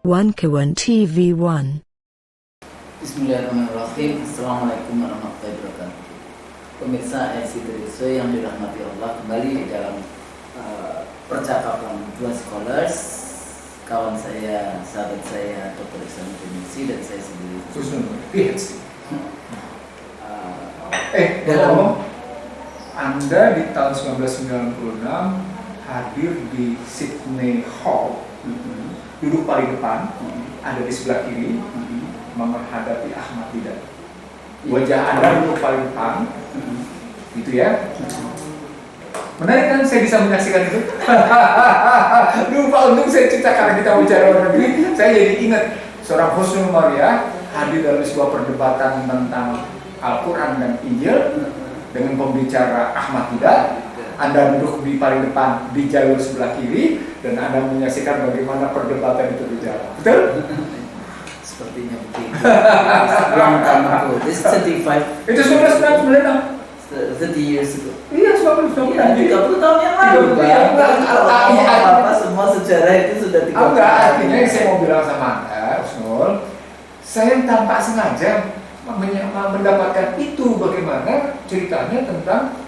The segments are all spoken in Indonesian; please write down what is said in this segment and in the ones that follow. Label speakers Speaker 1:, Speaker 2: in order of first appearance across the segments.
Speaker 1: One Kawan TV1.
Speaker 2: Bismillahirrahmanirrahim. Assalamualaikum warahmatullahi wabarakatuh. Pemirsa IC Teriso yang dirahmati Allah, kembali di dalam percakapan dua scholars, kawan saya, sahabat saya, Dr. Iksan Fenisi dan saya sendiri.
Speaker 3: Dalam Anda di tahun 1996 hadir di Sydney Hall, duduk paling depan, ada di sebelah kiri, menghadapi Ahmad Didat. Wajah Anda duduk paling depan, gitu ya. Menarik kan saya bisa menyaksikan itu? Lupa, untung saya cerita karena kita bicara luar negeri, saya jadi ingat seorang Husnul Maria hadir dalam sebuah perdebatan tentang Al-Quran dan Injil dengan pembicara Ahmad Didat. Anda duduk di paling depan di jalur sebelah kiri dan Anda menyaksikan bagaimana perdebatan itu berjalan. Betul?
Speaker 2: Sepertinya begitu. Long time ago. This is 35.
Speaker 3: Itu 1996.
Speaker 2: 30 years ago.
Speaker 3: Iya, 1996.
Speaker 2: Iya, 30 tahun yang lalu. Apa semua sejarah itu sudah 30 tahun.
Speaker 3: Enggak, artinya yang saya mau bilang sama Anda, Usnul, saya tanpa sengaja mendapatkan itu bagaimana ceritanya tentang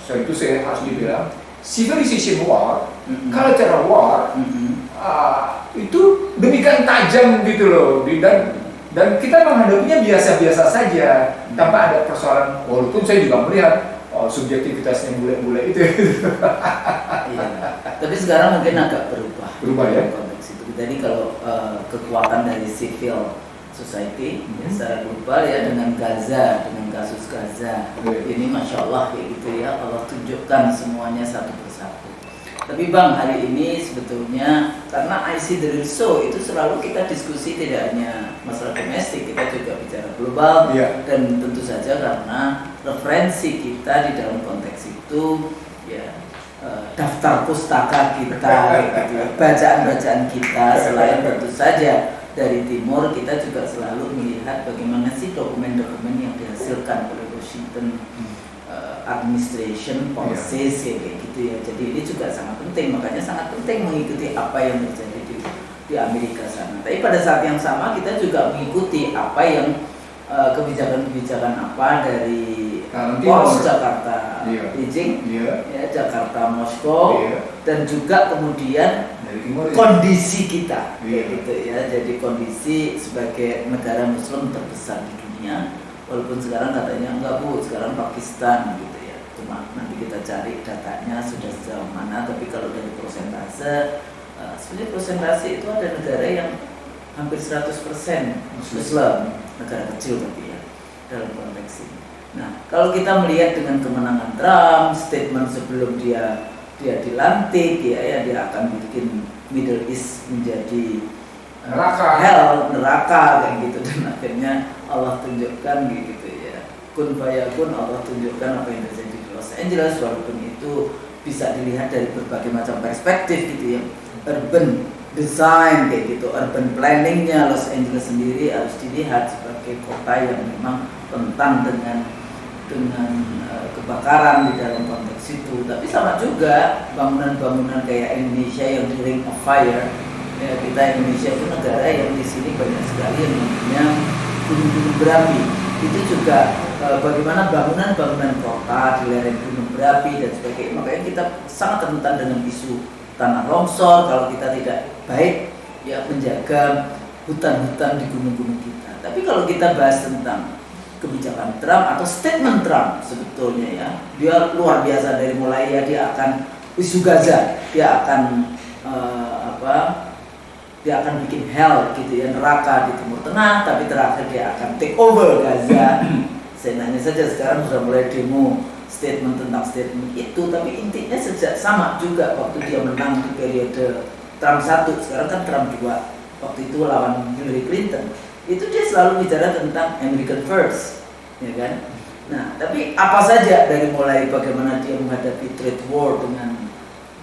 Speaker 3: itu saya harus dibilang civilization war, cultural war, itu demikian tajam gitu loh, dan kita menghadapinya biasa-biasa saja tanpa ada persoalan. Walaupun saya juga melihat subjektivitasnya bule-bule itu.
Speaker 2: Iya. Tapi sekarang mungkin agak berubah
Speaker 3: ya
Speaker 2: konteks itu. Jadi kalau kekuatan dari civil society secara global ya, dengan Gaza, dengan kasus Gaza ini Masya Allah kayak gitu ya, Allah tunjukkan semuanya satu persatu. Tapi Bang, hari ini sebetulnya karena IC The Real Show itu selalu kita diskusi tidak hanya masalah domestik, kita juga bicara global, dan tentu saja karena referensi kita di dalam konteks itu ya daftar pustaka kita gitu, bacaan-bacaan kita, selain tentu saja dari timur, kita juga selalu melihat bagaimana sih dokumen-dokumen yang dihasilkan oleh Washington administration policies kayak gitu ya. Jadi ini juga sangat penting, makanya sangat penting mengikuti apa yang terjadi di Amerika sana. Tapi pada saat yang sama kita juga mengikuti apa yang kebijakan-kebijakan apa dari pos Jakarta Beijing, ya, Jakarta Moskow, dan juga kemudian kondisi kita, gitu ya. Jadi kondisi sebagai negara Muslim terbesar di dunia, walaupun sekarang katanya enggak Bu, sekarang Pakistan gitu ya. Cuma nanti kita cari datanya sudah sejauh mana. Tapi kalau dari persentase, sebenarnya persentase itu ada negara yang hampir 100% Muslim, negara kecil tapi ya dalam konteks ini. Nah, kalau kita melihat dengan kemenangan Trump, statement sebelum dia dilantik ya dia akan bikin Middle East menjadi neraka kayak gitu, dan akhirnya Allah tunjukkan gitu ya, kun fayakun, Allah tunjukkan apa yang terjadi di Los Angeles, walaupun itu bisa dilihat dari berbagai macam perspektif gitu ya. Urban design kayak gitu, urban planningnya Los Angeles sendiri harus dilihat sebagai kota yang memang rentan dengan kebakaran di dalam konteks itu. Tapi sama juga bangunan-bangunan kayak Indonesia yang di Ring of Fire ya, kita Indonesia itu negara yang di sini banyak sekali yang namanya gunung-gunung berapi. Itu juga bagaimana bangunan-bangunan kota di lereng gunung berapi dan sebagainya. Makanya kita sangat rentan dengan isu tanah longsor kalau kita tidak baik ya menjaga hutan-hutan di gunung-gunung kita. Tapi kalau kita bahas tentang kebijakan Trump atau statement Trump, sebetulnya ya dia luar biasa. Dari mulai ya dia akan isu Gaza, dia akan dia akan bikin hell gitu ya, neraka di Timur Tengah, tapi terakhir dia akan take over Gaza. Saya nanya saja, sekarang sudah mulai demo statement tentang statement itu, tapi intinya sejak sama juga waktu dia menang di periode Trump 1, sekarang kan Trump 2, waktu itu lawan Hillary Clinton. Itu dia selalu bicara tentang American First, ya kan? Nah, tapi apa saja dari mulai bagaimana dia menghadapi trade war dengan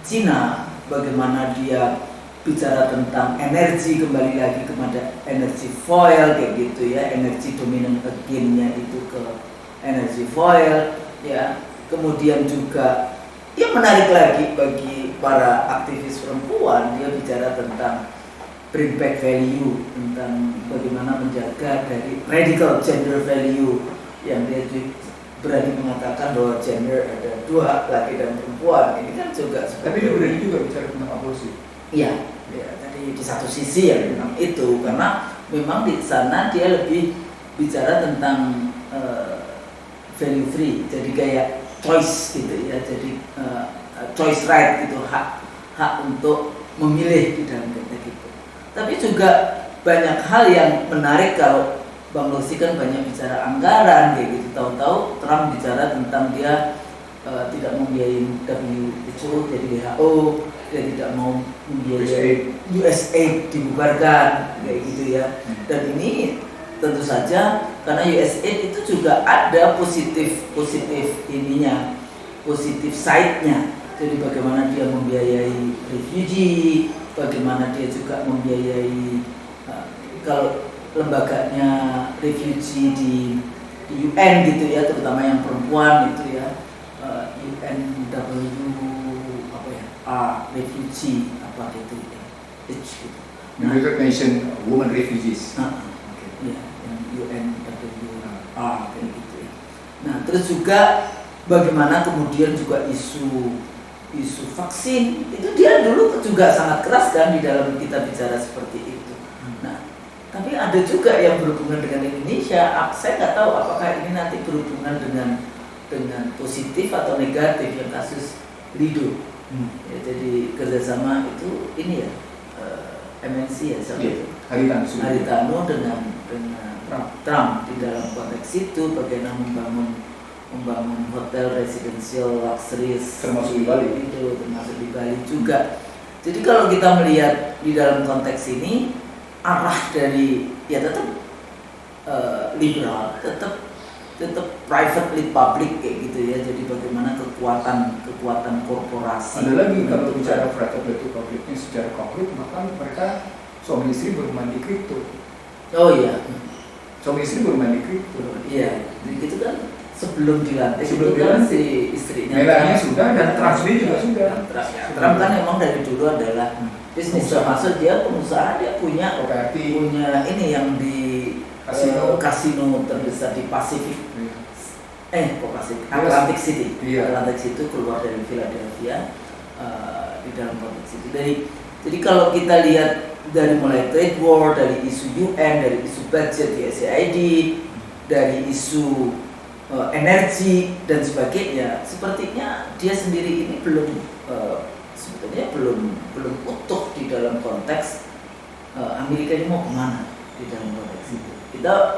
Speaker 2: Cina, bagaimana dia bicara tentang energi, kembali lagi kepada energi foil kayak gitu ya, energi dominant again-nya itu ke energi foil, ya. Kemudian juga yang menarik lagi bagi para aktivis perempuan, dia bicara tentang bring back value, tentang bagaimana menjaga dari radical gender value yang dia berani mengatakan bahwa gender ada dua, laki dan perempuan. Ini kan juga
Speaker 3: Tapi dia berani juga bicara tentang aborsi.
Speaker 2: Iya, ya, tadi di satu sisi ya memang itu, karena memang di sana dia lebih bicara tentang value free, jadi kayak choice gitu ya, jadi choice right gitu, hak untuk memilih di dalam konteks itu. Tapi juga banyak hal yang menarik. Kalau Bang Lucy kan banyak bicara anggaran kayak gitu, tahu-tahu Trump bicara tentang dia tidak membiayai WHO jadi WHO, dia tidak mau membiayai USAID dibubarkan kayak gitu ya. Dan ini tentu saja karena USAID itu juga ada positif ininya, positif side-nya. Jadi bagaimana dia membiayai refugee, bagaimana dia juga membiayai kalau lembaganya refugee di UN gitu ya, terutama yang perempuan itu ya, UNW apa ya, refugee apa gitu ya, H gitu.
Speaker 3: United Nations Women Refugees.
Speaker 2: Ya, yang UNWA kayak gitu ya. Nah, terus juga bagaimana kemudian juga isu vaksin itu dia dulu juga sangat keras kan di dalam kita bicara seperti itu. Nah, tapi ada juga yang berhubungan dengan Indonesia. Saya nggak tahu apakah ini nanti berhubungan dengan positif atau negatif yang kasus Lido. Ya, jadi kerjasama itu ini ya MNC ya sampai itu. Haritano dengan Trump di dalam konteks itu bagaimana membangun hotel residential luxury
Speaker 3: termasuk di Bali
Speaker 2: itu, termasuk di Bali juga. Jadi kalau kita melihat di dalam konteks ini arah dari ya tetap liberal, tetap privately public kayak gitu ya. Jadi bagaimana kekuatan korporasi.
Speaker 3: Ada lagi kalau bicara privately publicnya secara konkret, maka mereka suami istri bermain di kripto.
Speaker 2: Oh iya.
Speaker 3: Suami istri bermain di kripto.
Speaker 2: Iya, jadi gitu kan sebelum dilantik itu kan si istrinya
Speaker 3: Melania sudah dan Trump juga sudah.
Speaker 2: Trump kan memang dari dulu adalah bisnis, termasuk dia pengusaha, dia punya ini yang di kasino terbesar di Pasifik. Pasifik Atlantic City. Atlantic City keluar dari Philadelphia di dalam konteks itu. Jadi kalau kita lihat dari mulai trade war, dari isu UN, dari isu budget di USAID, dari isu energi dan sebagainya, sepertinya dia sendiri ini sebetulnya belum utuh di dalam konteks Amerika ini mau kemana di dalam konteks itu.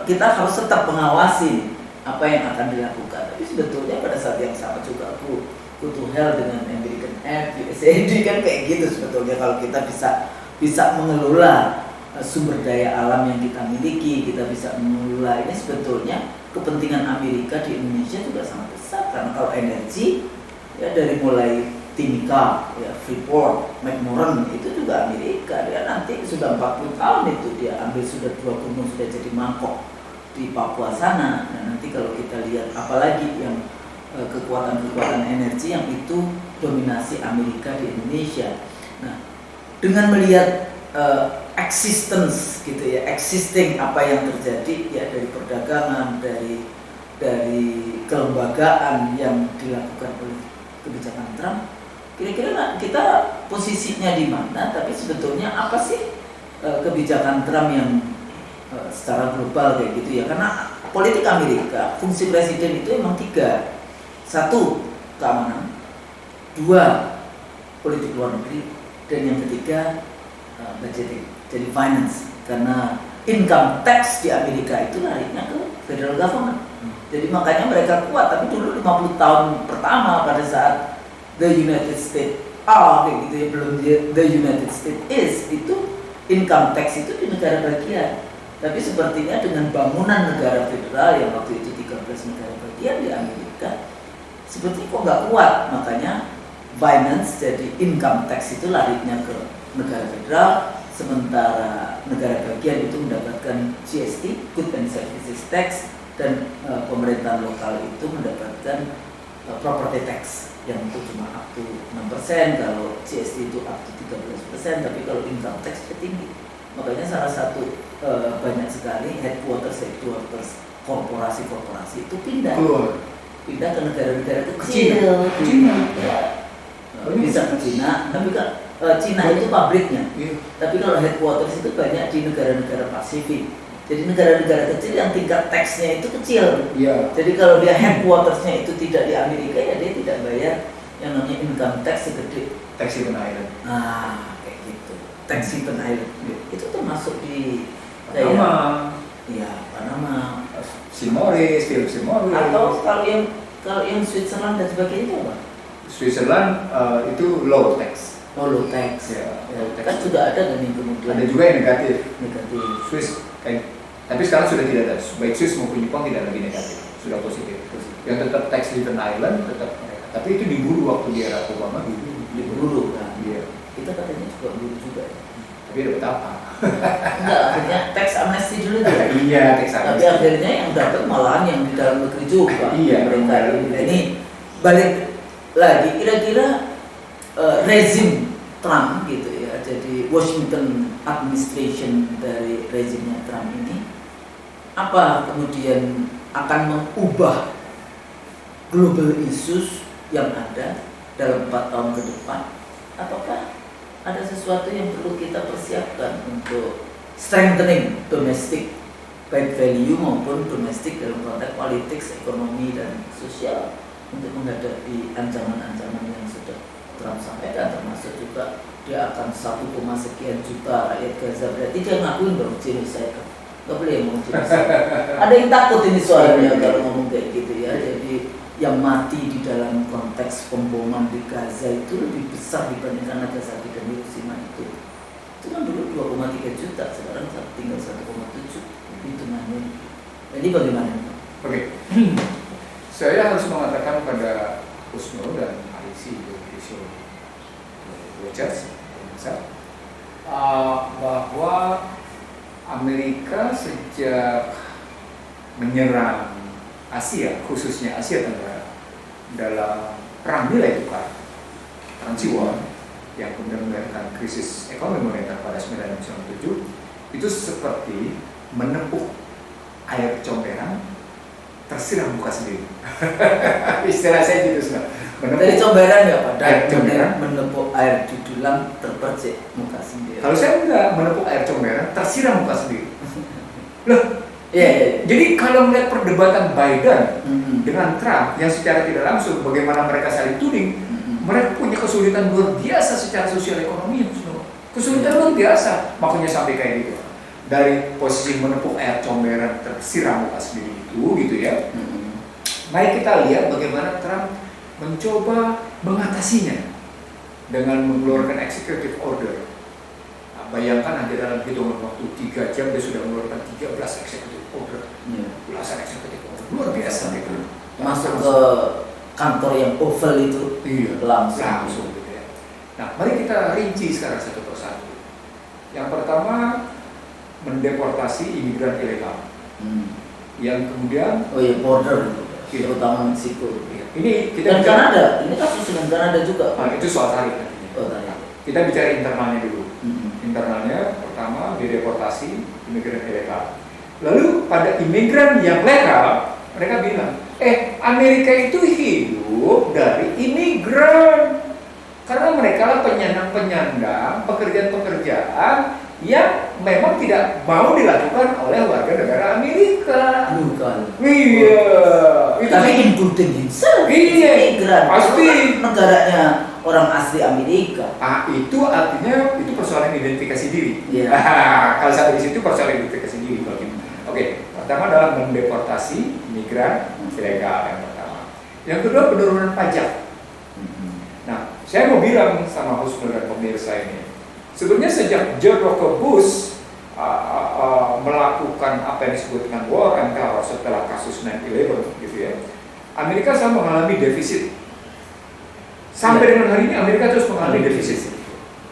Speaker 2: Kita harus tetap mengawasi apa yang akan dilakukan. Tapi sebetulnya pada saat yang sama juga aku to hell dengan American Aid, USAID kan kayak gitu sebetulnya. Kalau kita bisa mengelola sumber daya alam yang kita miliki, kita bisa mengelola ini, sebetulnya kepentingan Amerika di Indonesia juga sangat besar. Karena kalau energi ya dari mulai Timika, ya Freeport, McMoran itu juga Amerika. Dia nanti sudah 40 tahun itu dia ambil, sudah 2 gunung sudah jadi mangkok di Papua sana. Nah, nanti kalau kita lihat apalagi yang kekuatan energi yang itu dominasi Amerika di Indonesia. Nah, dengan melihat existence gitu ya, existing apa yang terjadi ya dari perdagangan, dari kelembagaan yang dilakukan oleh kebijakan Trump, kira-kira kita posisinya di mana? Tapi sebetulnya apa sih kebijakan Trump yang secara global kayak gitu ya? Karena politik Amerika, fungsi presiden itu emang 3. 1, keamanan. 2, politik luar negeri. Dan yang ketiga, budgeting, jadi finance. Karena income tax di Amerika itu larinya ke federal government. Jadi makanya mereka kuat. Tapi dulu 50 tahun pertama pada saat the United States kayak gitu ya, belum the United States is, itu income tax itu di negara bagian. Tapi sepertinya dengan bangunan negara federal yang waktu itu 13 negara bagian di Amerika, sepertinya kok nggak kuat. Makanya finance, jadi income tax itu larinya ke negara federal, sementara negara bagian itu mendapatkan GST, Goods and Services Tax, dan pemerintahan lokal itu mendapatkan property tax yang itu cuma up to 6%, kalau GST itu up to 13%, tapi kalau income tax itu tinggi. Makanya salah satu banyak sekali headquarters korporasi itu pindah ke negara-negara kecil.
Speaker 3: Cina.
Speaker 2: Ya. Bisa ke Cina, tapi Cina itu pabriknya. Tapi kalau headquarters itu banyak di negara-negara Pasifik. Jadi negara-negara kecil yang tingkat taxnya itu kecil. Jadi kalau dia headquartersnya itu tidak di Amerika, ya dia tidak bayar yang namanya income tax segede
Speaker 3: Tax Haven Island.
Speaker 2: kayak gitu. Tax Haven Island itu termasuk di Panama,
Speaker 3: Simoris, Philip Simoris.
Speaker 2: atau kalau yang Switzerland dan sebagainya itu apa?
Speaker 3: Switzerland itu low tax.
Speaker 2: Low tax.
Speaker 3: Low tax.
Speaker 2: Kan juga ada kan yang kemudian.
Speaker 3: Ada juga yang negatif.
Speaker 2: Swiss.
Speaker 3: Tapi sekarang sudah tidak ada. Baik Swiss maupun Jepang tidak lagi negatif. Sudah positif. Yang tetap tax Haven Island tetap mereka. Tapi itu diburu waktu di era Obama dulu.
Speaker 2: Diburu kan.
Speaker 3: Iya.
Speaker 2: Kita katanya juga buru juga.
Speaker 3: Tapi dapat apa?
Speaker 2: Enggak, akhirnya tax amnesty dulu tuh.
Speaker 3: Iya, tax
Speaker 2: Tapi
Speaker 3: amnesty.
Speaker 2: akhirnya yang dapat malahan yang di dalam negeri juga.
Speaker 3: Iya.
Speaker 2: Mereka ini balik lagi kira-kira rezim Trump gitu ya. Jadi Washington administration dari rezimnya Trump ini apa kemudian akan mengubah global issues yang ada dalam 4 tahun ke depan, ataukah ada sesuatu yang perlu kita persiapkan untuk strengthening domestic baik value maupun domestik dalam konteks politik, ekonomi dan sosial untuk menghadapi ancaman-ancaman yang sudah Trump sampaikan, termasuk juga dia akan 1, sekian juta rakyat Gaza. Berarti dia ngakuin dong genocide. Nggak boleh ngomong genocide. Ada yang takut ini soalnya kalau ngomong kayak gitu ya. Jadi yang mati di dalam konteks pemboman di Gaza itu lebih besar dibandingkan Nagasaki dan Hiroshima itu. Itu kan dulu 2,3 juta, sekarang tinggal 1,7 hitungannya. Jadi bagaimana?
Speaker 3: Oke. Saya harus mengatakan pada Husnul dan Arisi Richards bahwa Amerika sejak menyerang Asia, khususnya Asia Tenggara, dalam perang nilai tukar, currency war, yang kemudian melahirkan krisis ekonomi moneter pada 1997, itu seperti menepuk air comberan tersiram muka sendiri. Istilah saya gitu semua.
Speaker 2: Dari comberan ya Pak?
Speaker 3: Air comberan,
Speaker 2: menepuk air di dulang terpercik muka sendiri.
Speaker 3: Kalau saya enggak, menepuk air comberan tersiram muka sendiri. Loh,
Speaker 2: Iya.
Speaker 3: jadi kalau melihat perdebatan Biden dengan Trump yang secara tidak langsung bagaimana mereka saling tuding, mereka punya kesulitan luar biasa secara sosial ekonomi, kesulitan luar biasa, makanya sampai kayak gitu. Dari posisi menepuk air comberan tersiram muka sendiri itu, gitu ya. Mari kita lihat bagaimana Trump mencoba mengatasinya dengan mengeluarkan executive order. Nah, bayangkan hanya dalam hitungan waktu 3 jam dia sudah mengeluarkan 13 executive order, belasan executive order, luar biasa gitu.
Speaker 2: Masuk ke kantor yang oval itu, langsung
Speaker 3: gitu ya. Nah, mari kita rinci sekarang satu persatu. Yang pertama, mendeportasi imigran ilegal. Yang kemudian
Speaker 2: border, terutama Meksiko.
Speaker 3: Ini
Speaker 2: dan
Speaker 3: kita
Speaker 2: Kanada, ini kasus dengan Kanada juga.
Speaker 3: Itu soal tarik. Kita bicara internalnya dulu. Internalnya pertama dideportasi imigran ilegal. Lalu pada imigran yang legal, mereka bilang, Amerika itu hidup dari imigran. Karena mereka lah penyandang pekerjaan-pekerjaan yang memang tidak mau dilakukan oleh warga negara Amerika.
Speaker 2: Bukan.
Speaker 3: Iya. Itu
Speaker 2: tapi including himself.
Speaker 3: Iya.
Speaker 2: Imigran.
Speaker 3: Pasti.
Speaker 2: Negaranya orang asli Amerika.
Speaker 3: Itu artinya itu persoalan identifikasi diri.
Speaker 2: Iya.
Speaker 3: Kalau sampai di situ persoalan identifikasi diri. Oke. Pertama adalah mendeportasi imigran ilegal yang pertama. Yang kedua penurunan pajak. Nah, saya mau bilang sama Husnul dan pemirsa ini. Sebenarnya sejak George Walker Bush melakukan apa yang disebut dengan war on terror setelah kasus 9/11 gitu ya, Amerika selalu mengalami defisit. Sampai dengan hari ini Amerika terus mengalami defisit.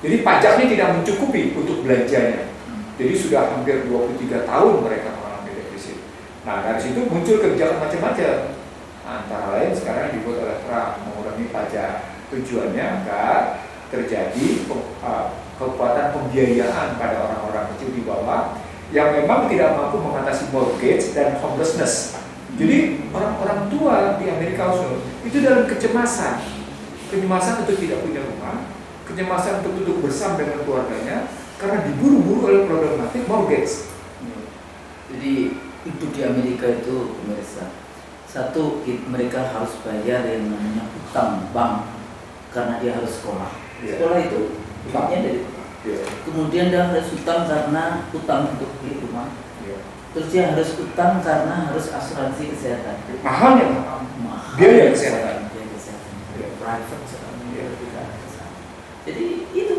Speaker 3: Jadi pajaknya tidak mencukupi untuk belanjanya. Jadi sudah hampir 23 tahun mereka mengalami defisit. Nah, dari situ muncul kebijakan macam-macam. Antara lain sekarang dibuat oleh Trump mengurangi pajak. Tujuannya agar terjadi kekuatan pembiayaan pada orang-orang kecil di bawah yang memang tidak mampu mengatasi mortgage dan homelessness. Jadi orang-orang tua di Amerika itu dalam kecemasan untuk tidak punya rumah, kecemasan untuk duduk bersama dengan keluarganya karena diburu-buru oleh problematik mortgage.
Speaker 2: Jadi hidup di Amerika itu pemirsa, satu mereka harus bayar yang namanya hutang bank karena dia harus sekolah. Sekolah itu hutangnya dari kemudian dia harus hutang karena hutang untuk beli rumah. Terus dia harus hutang karena harus asuransi kesehatan.
Speaker 3: Mahalnya
Speaker 2: mahal.
Speaker 3: Biaya kesehatan.
Speaker 2: Private sekali. Jadi itu.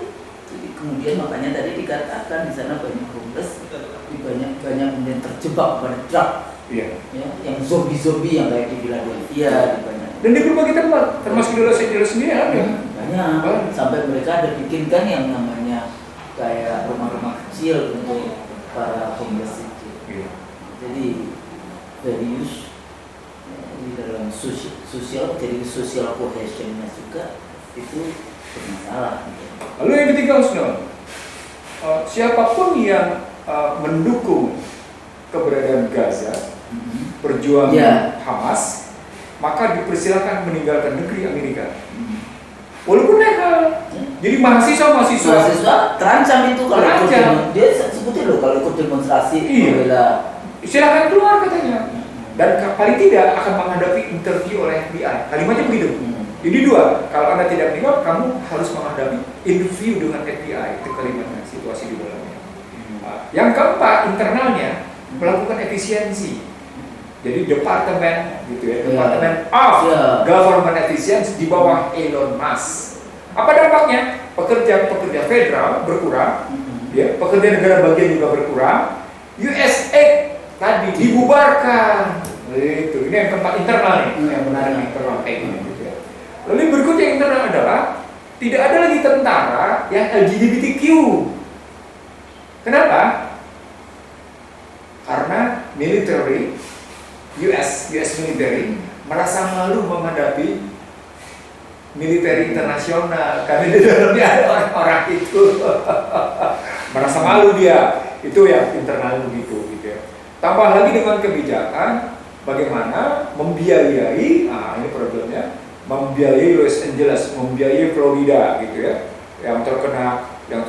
Speaker 2: Jadi kemudian makanya tadi dikatakan di sana banyak homeless, banyak kemudian terjebak pada drug. Ya, yang zombie yang kayak di Philadelphia, di banyak.
Speaker 3: Dan di berbagai tempat, termasuk di Los Angeles sendiri ada.
Speaker 2: Banyak. Sampai mereka ada bikinkan yang namanya kayak rumah-rumah kecil untuk para homeless itu. Jadi values di dalam sosial, jadi social cohesionnya juga itu bermasalah.
Speaker 3: Lalu yang ketiga, siapapun yang mendukung keberadaan Gaza, perjuangan Hamas, maka dipersilakan meninggalkan negeri Amerika. Walaupun legal. Jadi mahasiswa
Speaker 2: terancam itu kalau ikut dia sebutin loh kalau ikut demonstrasi.
Speaker 3: Silakan keluar katanya. Dan paling tidak akan menghadapi interview oleh FBI. Kalimatnya begitu. Jadi dua, kalau Anda tidak meninggal, kamu harus menghadapi interview dengan FBI. Itu kalimatnya, situasi di dalamnya. Yang keempat, internalnya melakukan efisiensi. Jadi departemen, departemen of government efficiency di bawah Elon Musk. Apa dampaknya? Pekerja federal berkurang, pekerja negara bagian juga berkurang. USAID tadi dibubarkan. Itu, ini yang keempat internal nih, yang menarik internal kayak gini. Lalu berikutnya yang internal adalah tidak ada lagi tentara yang LGBTQ. Kenapa? Karena military US military merasa malu menghadapi militer internasional karena di dalamnya ada orang-orang itu. Merasa malu dia. Itu yang internal begitu gitu ya. Tambah lagi dengan kebijakan bagaimana membiayai, ini problemnya, membiayai Los Angeles, membiayai Florida gitu ya. Yang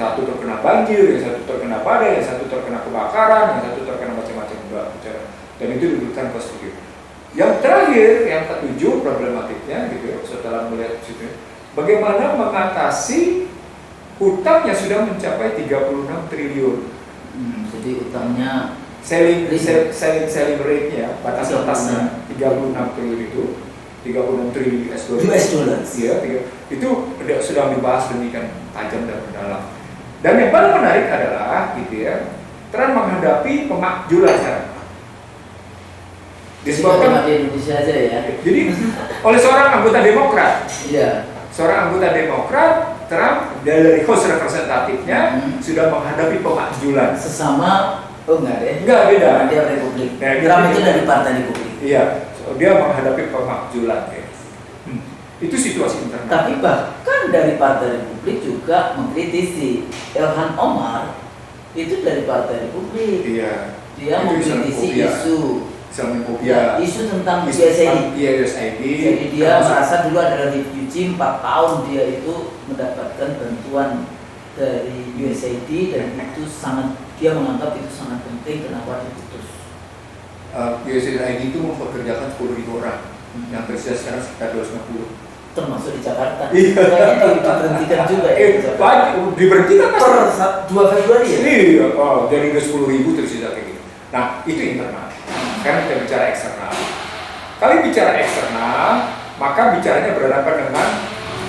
Speaker 3: satu terkena banjir, yang satu terkena badai, yang satu terkena kebakaran, yang satu terkena macam-macam juga. Dan itu diberikan positif. Yang terakhir, yang ketujuh problematiknya gitu ya, setelah melihat situ, bagaimana mengatasi hutang yang sudah mencapai 36 triliun.
Speaker 2: Jadi hutangnya
Speaker 3: selling rate-nya, batas atasnya 36 triliun itu, 36 triliun US dollars. Iya, itu sudah dibahas demikian tajam dan mendalam. Dan yang paling menarik adalah gitu ya, Trump menghadapi pemakjulan sekarang. Disebabkan
Speaker 2: di Indonesia aja ya.
Speaker 3: Jadi oleh seorang anggota Demokrat.
Speaker 2: Iya.
Speaker 3: Seorang anggota Demokrat, Trump dari House representatifnya sudah menghadapi pemakjulan.
Speaker 2: Sesama, enggak deh.
Speaker 3: Enggak, beda.
Speaker 2: Dia Republik. Trump itu dari Partai Republik.
Speaker 3: Iya, dia menghadapi pemakjulan. Ya. Itu situasi internal.
Speaker 2: Tapi bahkan dari Partai Republik juga mengkritisi Ilhan Omar itu dari Partai Republik.
Speaker 3: Iya.
Speaker 2: Dia mengkritisi isu tentang USAID. Jadi dia merasa dulu adalah refugee 4 tahun dia itu mendapatkan bantuan dari USAID dan itu dia menganggap itu sangat penting. Kenapa diputus?
Speaker 3: USAID itu mempekerjakan 10.000 orang yang tersedia sekarang sekitar 250.
Speaker 2: Termasuk di Jakarta.
Speaker 3: Kayaknya
Speaker 2: diberhentikan juga ya.
Speaker 3: Diberhentikan
Speaker 2: per 2 Februari ya?
Speaker 3: Iya, dari 10.000 tersisa kayak gitu. Nah, itu internal. Sekarang kita bicara eksternal. Kalau bicara eksternal, maka bicaranya berhadapan dengan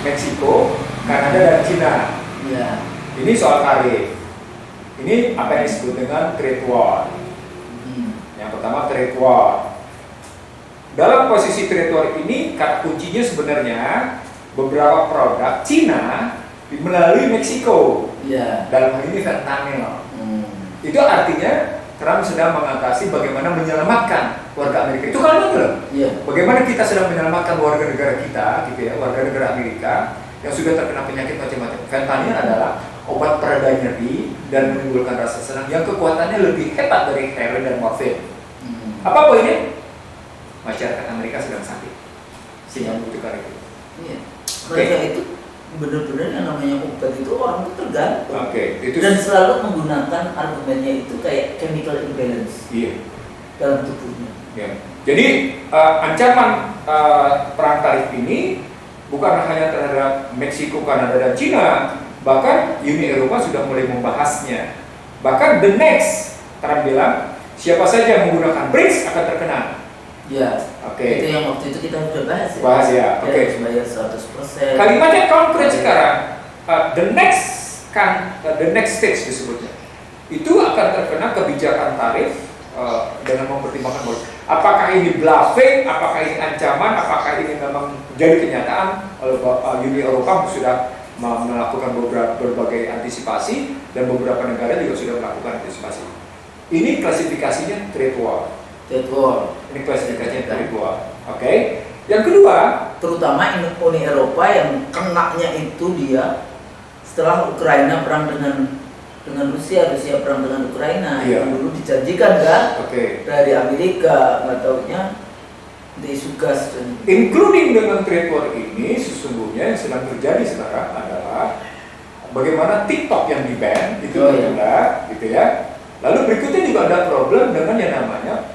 Speaker 3: Meksiko, Kanada, dan Cina.
Speaker 2: Ya.
Speaker 3: Ini soal tarif. Ini apa yang disebut dengan trade war. Yang pertama trade war. Dalam posisi trade war ini, kata kuncinya sebenarnya beberapa produk Cina melalui Meksiko.
Speaker 2: Ya.
Speaker 3: Dalam hal ini fentanyl. Itu artinya Trump sedang mengatasi bagaimana menyelamatkan warga Amerika. Itu kalau betul.
Speaker 2: Yeah.
Speaker 3: Bagaimana kita sedang menyelamatkan warga negara kita, gitu ya, warga negara Amerika yang sudah terkena penyakit macam-macam. Fentanyl adalah obat pereda nyeri dan menimbulkan rasa senang yang kekuatannya lebih hebat dari heroin dan morfin. Apa poinnya? Masyarakat Amerika sedang sakit sehingga membutuhkan itu.
Speaker 2: Iya. Mereka itu benar-benar yang namanya obat itu orang itu tergantung.
Speaker 3: Itu
Speaker 2: dan selalu menggunakan argumennya itu kayak chemical imbalance dalam tubuhnya.
Speaker 3: Jadi ancaman perang tarif ini bukan hanya terhadap Meksiko, Kanada, dan Cina, bahkan Uni Eropa sudah mulai membahasnya. Bahkan the next, Trump bilang, siapa saja yang menggunakan BRICS akan terkena.
Speaker 2: Ya, itu yang waktu itu kita sudah bahas ya.
Speaker 3: Bahas ya,
Speaker 2: bayar 100%.
Speaker 3: Kalimatnya konkret sekarang, the next stage disebutnya. Itu akan terkena kebijakan tarif dengan mempertimbangkan apakah ini bluffing, apakah ini ancaman, apakah ini memang jadi kenyataan. Uni Eropa sudah melakukan berbagai antisipasi dan beberapa negara juga sudah melakukan antisipasi. Ini klasifikasinya trade war. Ini klasifikasinya trade war. Yang kedua, terutama
Speaker 2: Uni Eropa yang kenaknya itu dia setelah Ukraina perang dengan Rusia perang dengan Ukraina yang dulu dijanjikan kan dari Amerika, nggak taunya disugas.
Speaker 3: Including dengan trade war ini sesungguhnya yang sedang terjadi sekarang adalah bagaimana TikTok yang di-ban itu tertunda, gitu ya. Lalu berikutnya juga ada problem dengan yang namanya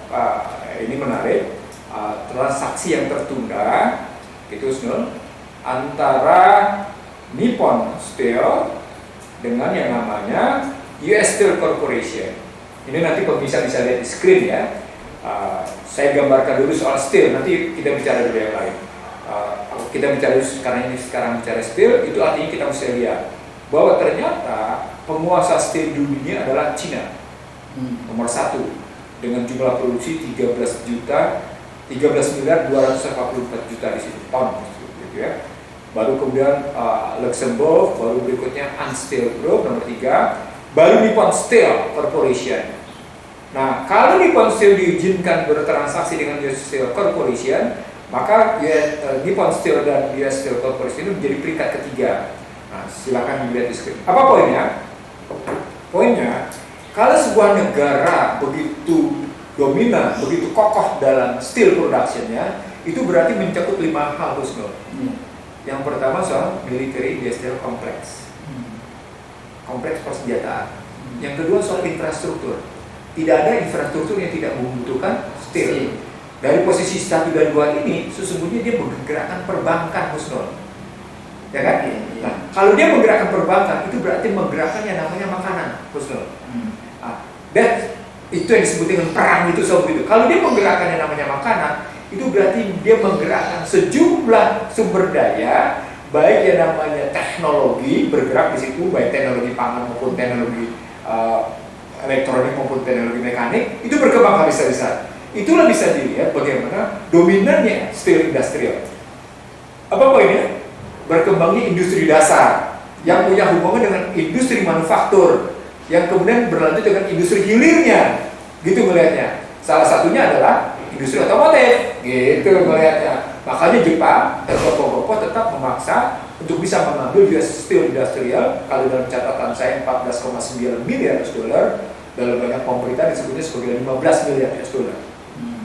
Speaker 3: ini menarik, transaksi yang tertunda itu antara Nippon Steel dengan yang namanya US Steel Corporation. Ini nanti pemirsa bisa lihat di screen ya. Saya gambarkan dulu soal steel, nanti kita bicara dulu yang lain. Kita bicara sekarang bicara steel, itu artinya kita mesti lihat bahwa ternyata penguasa steel dunia adalah Cina, nomor 1 dengan jumlah produksi 13 miliar 244 juta di situ ton, gitu ya. Baru kemudian Luxembourg, baru berikutnya Unsteel Group nomor 3, baru Nippon Steel Corporation. Nah, kalau Nippon Steel diizinkan bertransaksi dengan US Steel Corporation, maka Nippon Steel dan US Steel Corporation itu menjadi peringkat ketiga. Nah, silakan dilihat di screen. Apa poinnya? Poinnya, kalau sebuah negara begitu dominan, begitu kokoh dalam steel production-nya, itu berarti mencakup 5 hal, Husnul. Yang pertama soal military industrial complex, kompleks persenjataan. Yang kedua soal infrastruktur. Tidak ada infrastruktur yang tidak membutuhkan steel. Dari posisi 1 dan 2 ini, sesungguhnya dia menggerakkan perbankan, Husnul. Ya kan? Nah, kalau dia menggerakkan perbankan, itu berarti menggerakkan yang namanya makanan, Husnul. Dan itu yang disebut dengan perang itu begitu. Kalau dia menggerakkan yang namanya makanan, itu berarti dia menggerakkan sejumlah sumber daya, baik yang namanya teknologi bergerak di situ, baik teknologi pangan maupun teknologi elektronik maupun teknologi mekanik, itu berkembang habis-habisan. Itulah bisa dilihat bagaimana dominannya steel industrial. Apa poinnya? Berkembangnya industri dasar yang punya hubungan dengan industri manufaktur, yang kemudian berlanjut dengan industri hilirnya, gitu melihatnya. Salah satunya adalah industri otomotif, gitu melihatnya. Makanya Jepang tergopoh-gopoh tetap memaksa untuk bisa mengambil US Steel Industrial. Kalau dalam catatan saya 14,9 miliar US dollar, dalam banyak pemberitaan disebutnya sebagai 15 miliar US dollar.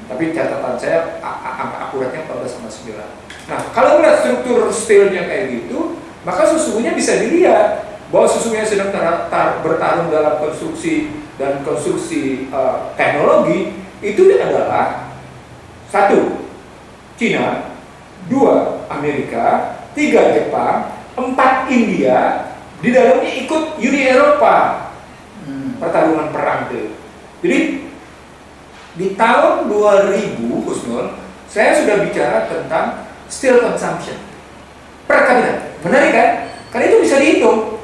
Speaker 3: Tapi catatan saya angka akuratnya 14,9. Nah, kalau melihat struktur steelnya kayak gitu, maka sesungguhnya bisa dilihat bahwa sesungguhnya sedang bertarung dalam konstruksi teknologi. Itu adalah 1. Cina, 2. Amerika, 3. Jepang, 4. India, di dalamnya ikut Uni Eropa. Pertarungan perang itu. Jadi di tahun 2000, Husnul, saya sudah bicara tentang steel consumption per kapita. Menarik kan? Karena itu bisa dihitung.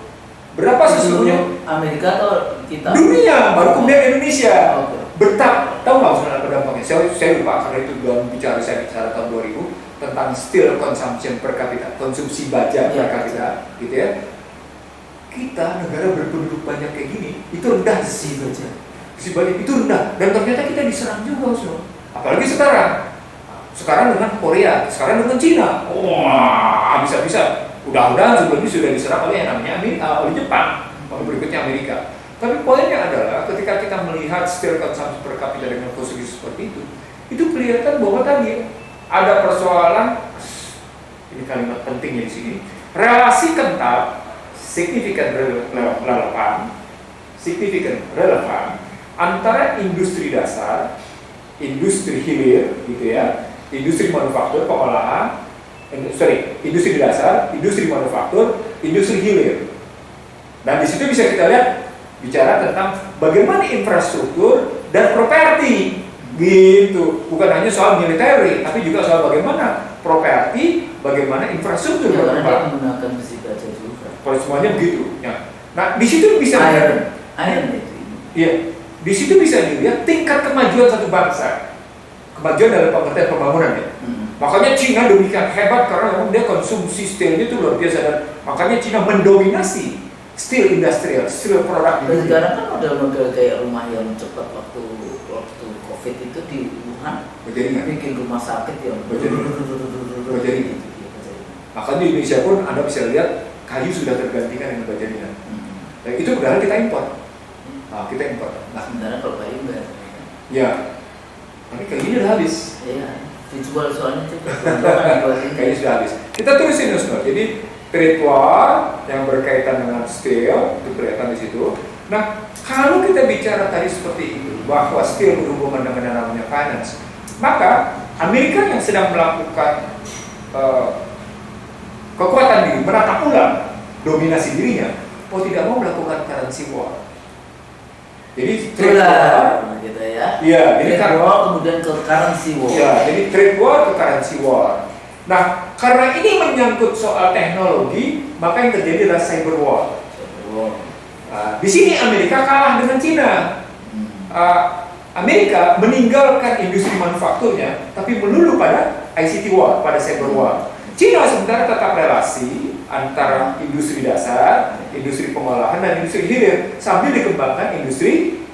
Speaker 3: Berapa sesungguhnya
Speaker 2: Amerika atau kita?
Speaker 3: Dunia, baru kemudian Indonesia. Tahu nggak sebenarnya dampaknya? Saya lupa karena itu saya bicara tahun 2000 tentang steel consumption per kapita, konsumsi baja per kapita, gitu ya. Kita negara berpenduduk banyak kayak gini, itu rendah sih baja. Si baja itu rendah, dan ternyata kita diserang juga, apalagi sekarang. Sekarang dengan Korea, sekarang dengan Cina. Wah, bisa-bisa. Mudah-mudahan sebelumnya sudah diserang oleh yang namanya oleh Jepang. lalu berikutnya Amerika. Tapi poinnya adalah ketika kita melihat steel konsumsi per kapita dengan konsumsi seperti itu kelihatan bahwa tadi ada persoalan, ini kalimat pentingnya di sini, relasi kental signifikan relevan antara industri dasar, industri hilir, gitu ya, industri manufaktur, pengolahan, industri dasar, industri manufaktur, industri hilir. Dan di situ bisa kita lihat bicara tentang bagaimana infrastruktur dan properti, gitu. Bukan hanya soal militer, tapi juga soal bagaimana properti, bagaimana infrastruktur
Speaker 2: Ya, karena dia
Speaker 3: berkembang.
Speaker 2: menggunakan besi baja juga.
Speaker 3: Kalau semuanya begitu. Ya. Nah, di situ bisa
Speaker 2: Iron itu.
Speaker 3: Iya, di situ bisa dilihat tingkat kemajuan satu bangsa. Kemajuan dalam pengertian pembangunan ya. Makanya Cina demikian hebat karena memang dia konsumsi steelnya itu luar biasa, dan makanya Cina mendominasi steel industrial, steel produk di
Speaker 2: Dan
Speaker 3: dunia.
Speaker 2: sekarang kan model-model kayak rumah yang cepat waktu COVID itu di Wuhan
Speaker 3: Berjaringan.
Speaker 2: bikin rumah sakit yang
Speaker 3: Berjaringan.
Speaker 2: berjaringan.
Speaker 3: Makanya di Indonesia pun Anda bisa lihat kayu sudah tergantikan dengan berjaringan. Dan itu padahal kita impor. Nah, kita impor. Nah,
Speaker 2: Sementara kalau kayu enggak.
Speaker 3: ya, tapi kayunya udah habis.
Speaker 2: Iya, dijual soalnya juga. Jual-jualin.
Speaker 3: Kayaknya sudah habis. Kita tulisin Nusno. Jadi trade war yang berkaitan dengan steel itu kelihatan di situ. Nah, kalau kita bicara tadi seperti itu bahwa steel berhubungan dengan yang namanya finance, maka Amerika yang sedang melakukan kekuatan diri, menata ulang dominasi dirinya, tidak mau melakukan currency war. Jadi trade war,
Speaker 2: gitu ya.
Speaker 3: iya, jadi
Speaker 2: Trade war kemudian ke currency war.
Speaker 3: ya, jadi trade war ke currency war. Nah, karena ini menyangkut soal teknologi, maka yang terjadi adalah cyber war. Nah, di sini Amerika kalah dengan Cina. Amerika meninggalkan industri manufakturnya, tapi melulu pada ICT war, pada cyber war. Cina sementara tetap relasi antara industri dasar, industri pengolahan, dan industri hilir sambil dikembangkan industri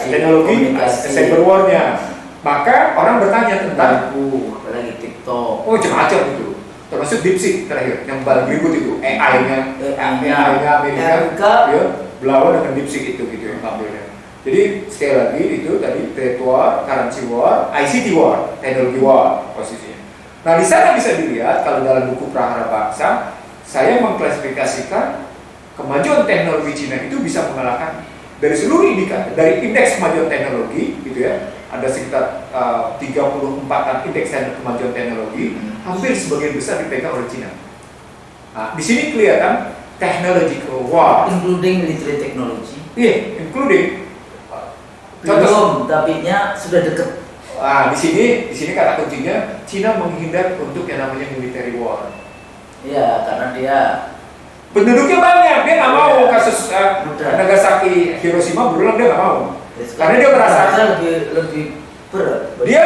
Speaker 3: teknologi cyber war-nya. Maka orang bertanya tentang
Speaker 2: apalagi TikTok.
Speaker 3: oh macam-macam itu, termasuk DeepSeek terakhir yang paling berikut itu AI-nya Amerika ya, berlawan dengan DeepSeek itu gitu yang tampilnya. Jadi sekali lagi itu tadi trade war, currency war, ICT war, teknologi war posisinya. Nah di sana bisa dilihat kalau dalam buku Prahara Bangsa saya mengklasifikasikan kemajuan teknologi Cina itu bisa mengalahkan dari seluruh indikator, dari indeks kemajuan teknologi gitu ya. Ada sekitar 34-an indeks kemajuan teknologi, hampir sebagian besar dipegang oleh Cina. Nah, di sini kelihatan technological war,
Speaker 2: including military technology.
Speaker 3: iya, including.
Speaker 2: Belum, tapi-nya sudah dekat.
Speaker 3: Nah, di sini kata kuncinya Cina menghindar untuk yang namanya military war.
Speaker 2: Iya, karena dia
Speaker 3: penduduknya banyak, dia nggak mau kasus Nagasaki, Hiroshima berulang, dia nggak mau. Karena dia merasa
Speaker 2: lebih berat.
Speaker 3: Dia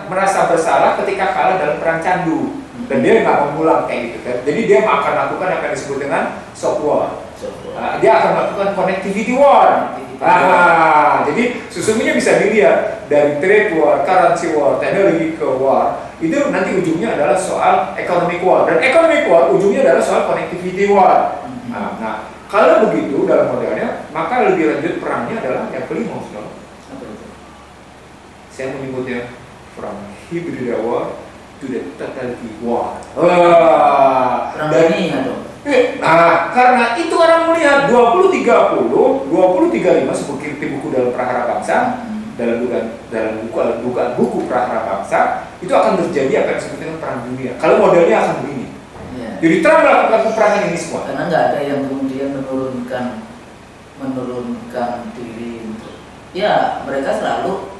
Speaker 3: merasa bersalah ketika kalah dalam perang candu, dan dia nggak mau pulang kayak gitu kan. Jadi dia akan lakukan apa yang disebut dengan soft war. Dia akan melakukan connectivity war. Jadi sesungguhnya bisa dilihat dari trade war, currency war, technology war itu nanti ujungnya adalah soal economic war, dan economic war ujungnya adalah soal connectivity war. Nah, kalau begitu dalam modelnya, maka lebih lanjut perangnya adalah yang kelima, saudara. Saya menyebutnya from hybrid war to the totality war.
Speaker 2: Perang dunia dong.
Speaker 3: Nah, karena itu orang melihat 2030, 2035 seperti buku dalam Prahara Bangsa, dalam buku Prahara Bangsa, itu akan terjadi apa yang disebut dengan perang dunia. Kalau modelnya akan begini. Jadi Trump melakukan peperangan ini semua.
Speaker 2: Karena nggak ada yang kemudian menurunkan diri untuk, ya mereka selalu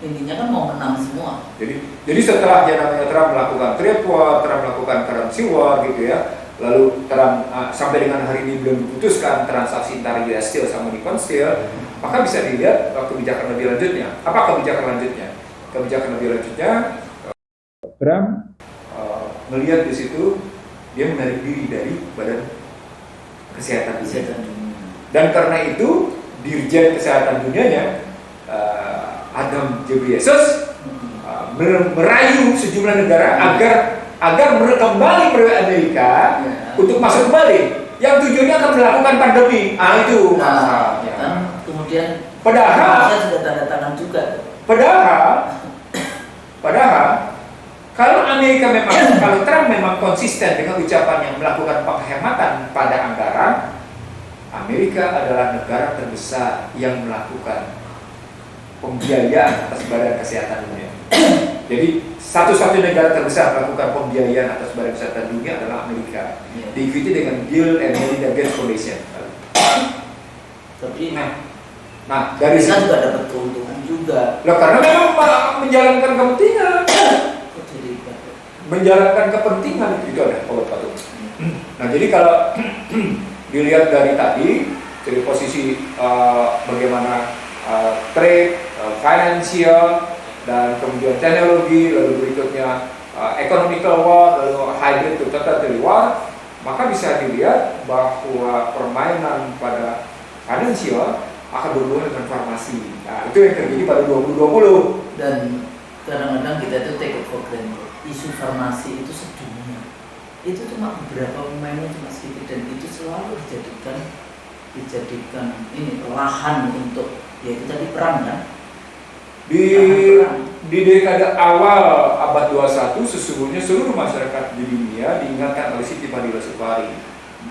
Speaker 2: intinya kan mau menang semua.
Speaker 3: Jadi setelah yang namanya Trump melakukan trade war, Trump melakukan currency war gitu ya, lalu Trump sampai dengan hari ini belum diputuskan transaksi antara US Steel sama Nippon Steel, maka bisa dilihat kebijakan lebih lanjutnya. Apa kebijakan lanjutnya? Kebijakan lebih lanjutnya, Trump melihat di situ dia menarik diri dari Badan Kesehatan Dunia. Dan karena itu Dirjen Kesehatan Dunianya Adam Ghebreyesus merayu sejumlah negara agar kembali Amerika untuk masuk kembali. Ya yang tujuannya akan melakukan pandemi. Itu
Speaker 2: Nah,
Speaker 3: masalahnya.
Speaker 2: kan kemudian
Speaker 3: Padahal
Speaker 2: Indonesia sudah tanda tangan juga.
Speaker 3: Padahal kalau kalau Trump memang konsisten dengan ucapan yang melakukan penghematan pada anggaran, Amerika adalah negara terbesar yang melakukan pembiayaan atas Badan Kesehatan Dunia. Jadi satu-satu negara terbesar melakukan pembiayaan atas Badan Kesehatan Dunia adalah Amerika.
Speaker 2: Ya.
Speaker 3: Diikuti dengan Bill and Melinda Gates Foundation.
Speaker 2: Tapi
Speaker 3: Nah, dari
Speaker 2: kita
Speaker 3: situ,
Speaker 2: juga dapat keuntungan juga.
Speaker 3: loh, karena memang menjalankan kepentingan,
Speaker 2: Kok jadi
Speaker 3: menjalankan kepentingan itu ada patut. Nah, jadi kalau dilihat dari tadi, dari posisi bagaimana trade, financial, dan kemudian teknologi, lalu berikutnya economical war, lalu hybrid to totalitarian war, maka bisa dilihat bahwa permainan pada financial akan berhubungan dengan farmasi. Nah, itu yang terjadi pada 2020.
Speaker 2: Dan kadang-kadang kita itu take it for granted. Isu farmasi itu sedunia. Itu cuma beberapa pemainnya cuma sedikit dan itu selalu dijadikan ini lahan untuk yaitu tadi perang kan.
Speaker 3: Di dekade awal abad 21 sesungguhnya seluruh masyarakat di dunia diingatkan oleh Siti Fadila Supari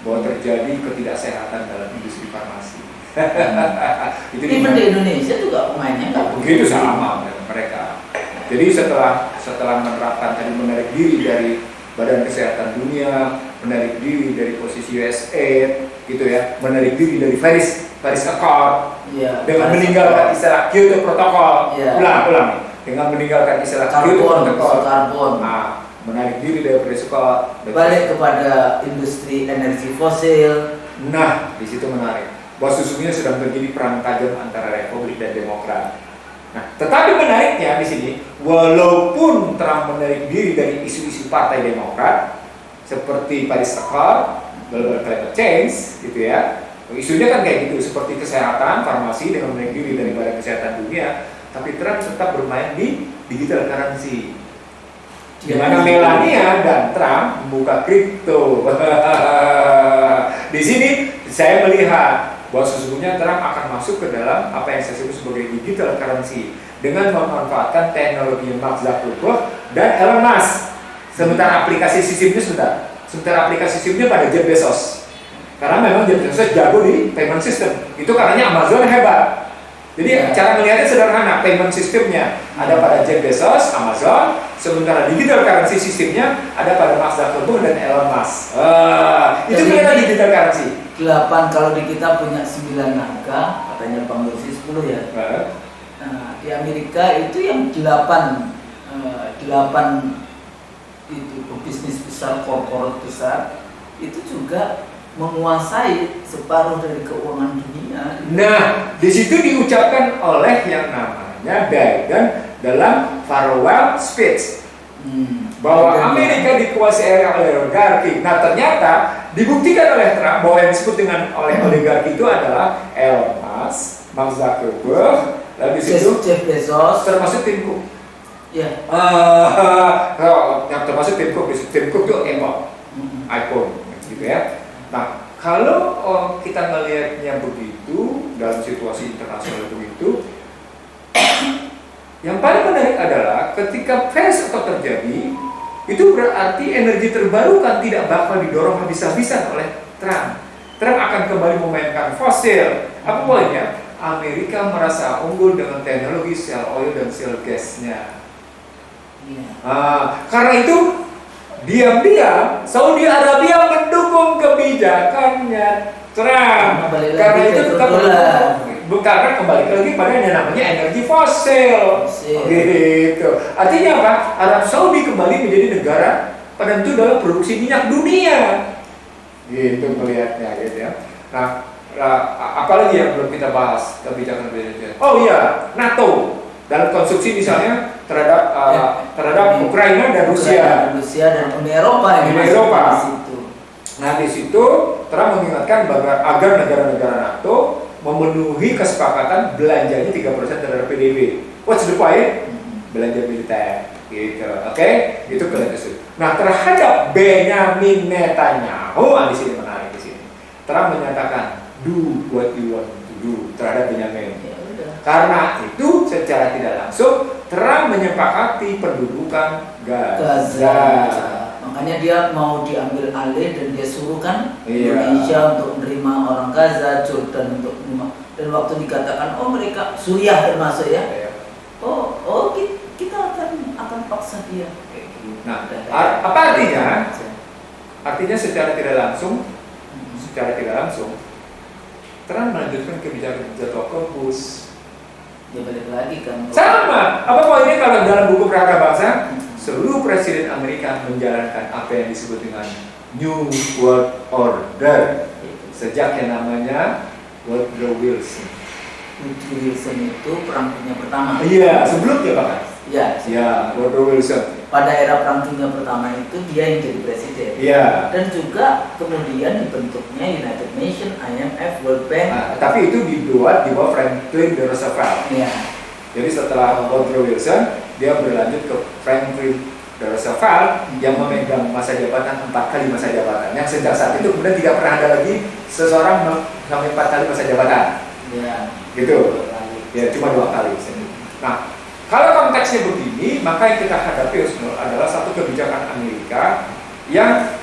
Speaker 3: bahwa terjadi ketidaksehatan dalam industri farmasi. Itu
Speaker 2: Even di Indonesia juga pemainnya nggak
Speaker 3: begitu sama dengan mereka. Jadi setelah menerapkan tadi menarik diri dari Badan Kesehatan Dunia, menarik diri dari posisi USAID, gitu ya, menarik diri dari Paris Accord,
Speaker 2: ya,
Speaker 3: dengan meninggalkan istilah Kyoto Protocol,
Speaker 2: ya.
Speaker 3: ulang, dengan meninggalkan istilah Kyoto Protocol,
Speaker 2: karbon.
Speaker 3: menarik diri dari Paris Accord,
Speaker 2: Balik kepada industri energi fosil.
Speaker 3: Nah, di situ menarik. Bahwa sesungguhnya sedang terjadi perang tajam antara Republik dan Demokrat. Nah, tetapi menariknya di sini, walaupun Trump menarik diri dari isu-isu Partai Demokrat seperti Paris Accord, Global Climate Change, gitu ya, isunya kan kayak gitu, seperti kesehatan, farmasi dengan menarik diri dari Badan Kesehatan Dunia, tapi Trump tetap bermain di digital currency. Di mana Melania dan Trump membuka kripto. Di sini saya melihat bahwa sesungguhnya Trump akan masuk ke dalam apa yang saya sebut sebagai digital currency dengan memanfaatkan teknologi Mark Zuckerberg dan Elon Musk. Sementara aplikasi sistemnya aplikasi sistemnya pada Jeff Bezos. Karena memang Jeff Bezos jago di payment system. Itu karenanya Amazon hebat. Jadi cara melihatnya sederhana, payment sistemnya ada pada Jeff Bezos, Amazon, sementara digital currency sistemnya ada pada Mark Zuckerberg dan Elon Musk. Itu kelihatan digital currency.
Speaker 2: 8 kalau di kita punya 9 naga, katanya Bang Yosi 10 ya. Nah, di Amerika itu yang 8 itu bisnis besar, korporat besar itu juga menguasai separuh dari keuangan dunia.
Speaker 3: Nah, di situ diucapkan oleh yang namanya Biden dalam farewell speech bahwa Amerika dikuasai oleh oligarki. Nah, ternyata dibuktikan oleh Trump bahwa yang disebut dengan oleh oligarki itu adalah Elon Musk, Mark Zuckerberg, lalu di situ
Speaker 2: Jeff Bezos,
Speaker 3: termasuk Tim Cook.
Speaker 2: ya.
Speaker 3: Yang termasuk Tim Cook itu iPhone, gitu ya. Nah, kalau kita melihatnya begitu dalam situasi internasional begitu, yang paling menarik adalah ketika Paris Accord terjadi, itu berarti energi terbarukan tidak bakal didorong habis-habisan oleh Trump. Trump akan kembali memainkan fosil. Apa poinnya? Amerika merasa unggul dengan teknologi shale oil dan shale gasnya. Karena itu diam-diam Saudi Arabia mendukung kebijakannya Trump. Karena itu tetap karena kembali lagi pada yang namanya energi fosil. Gitu. Artinya apa? Arab Saudi kembali menjadi negara penentu dalam produksi minyak dunia. Gitu melihatnya, gitu ya. Nah, apalagi yang belum kita bahas kebijakan berikutnya? Oh iya, NATO dalam konstruksi misalnya terhadap Ukraina dan Rusia
Speaker 2: dan Uni Eropa
Speaker 3: yang masuk di situ. Nah, di situ Trump mengingatkan agar negara-negara NATO memenuhi kesepakatan belanjanya 3% terhadap PDB. What's the point? Belanja militer, gitu. Oke? Itu kelihatan. Nah, terhadap Benjamin Netanyahu, di sini menarik di sini. Trump menyatakan do what you want to do terhadap Benyamin.
Speaker 2: Ya udah.
Speaker 3: Karena itu secara tidak langsung Trump menyepakati pendudukan Gaza.
Speaker 2: Makanya dia mau diambil alih dan dia suruh kan
Speaker 3: Iya.
Speaker 2: Indonesia untuk menerima orang Gaza, Jordan untuk menerima. Dan waktu dikatakan oh mereka Suriah termasuk ya.
Speaker 3: Ya.
Speaker 2: Oh kita akan paksa dia.
Speaker 3: Nah, apa artinya? Artinya secara tidak langsung Trump melanjutkan kebijakan Jacob Bush.
Speaker 2: Ya balik lagi kan.
Speaker 3: Sama. Apa poinnya kalau dalam buku Perangkat Bangsa, seluruh presiden Amerika menjalankan apa yang disebut dengan New World Order sejak yang namanya Woodrow Wilson.
Speaker 2: Woodrow Wilson itu perang dunia pertama.
Speaker 3: Iya, sebelumnya bahkan.
Speaker 2: Ya,
Speaker 3: Woodrow Wilson.
Speaker 2: pada era perang dunia pertama itu dia yang jadi presiden.
Speaker 3: Iya.
Speaker 2: Dan juga kemudian dibentuknya United Nations, IMF, World Bank.
Speaker 3: Nah, tapi itu dibuat di bawah Franklin D. Roosevelt.
Speaker 2: Ya.
Speaker 3: Jadi setelah Woodrow Wilson, dia berlanjut ke Franklin D. Roosevelt yang memegang masa jabatan 4 kali masa jabatan. Yang sejak saat itu kemudian tidak pernah ada lagi seseorang sampai 4 kali masa jabatan.
Speaker 2: Ya.
Speaker 3: Gitu. Ya, cuma 2 kali. Nah, kalau konteksnya begini, maka yang kita hadapi adalah satu kebijakan Amerika yang